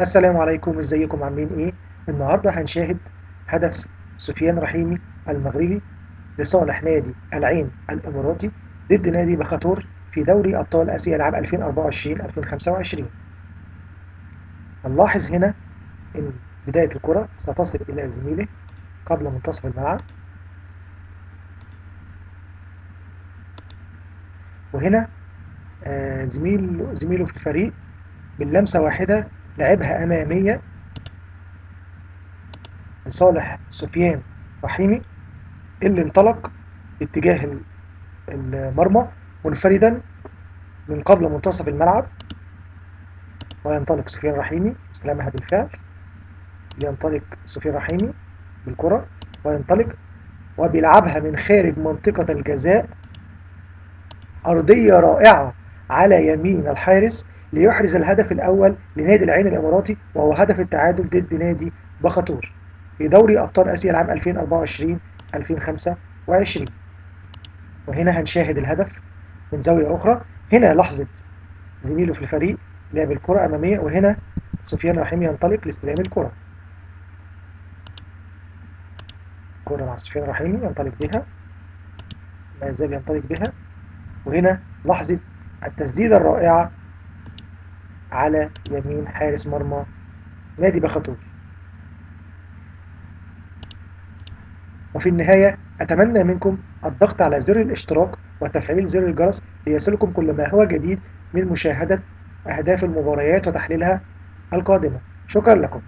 السلام عليكم، ازيكم عاملين ايه؟ النهارده هنشاهد هدف سفيان رحيمي المغربي لصالح نادي العين الاماراتي ضد نادي بخاتور في دوري ابطال اسيا العام 2024-2025. هنلاحظ هنا ان بداية الكرة ستصل الى زميله قبل منتصف الملعب، وهنا زميله في الفريق باللمسة واحدة لعبها امامية لصالح سفيان رحيمي اللي انطلق باتجاه المرمى منفردا من قبل منتصف الملعب، وينطلق سفيان رحيمي استلامها بالفعل. ينطلق سفيان رحيمي بالكرة وينطلق وبيلعبها من خارج منطقة الجزاء، أرضية رائعة على يمين الحارس ليحرز الهدف الأول لنادي العين الإماراتي، وهو هدف التعادل ضد نادي بخاتور في دوري أبطال آسيا العام 2024-2025. وهنا هنشاهد الهدف من زاوية أخرى. هنا لحظة زميله في الفريق لعب الكرة أمامية، وهنا سفيان رحيمي ينطلق لاستلام الكرة. كرة مع سفيان رحيمي ينطلق بها، ما يزال ينطلق بها، وهنا لحظة التسديدة الرائعة على يمين حارس مرمى نادي بخاتور. وفي النهاية أتمنى منكم الضغط على زر الاشتراك وتفعيل زر الجرس ليصلكم كل ما هو جديد من مشاهدة أهداف المباريات وتحليلها القادمة. شكرا لكم.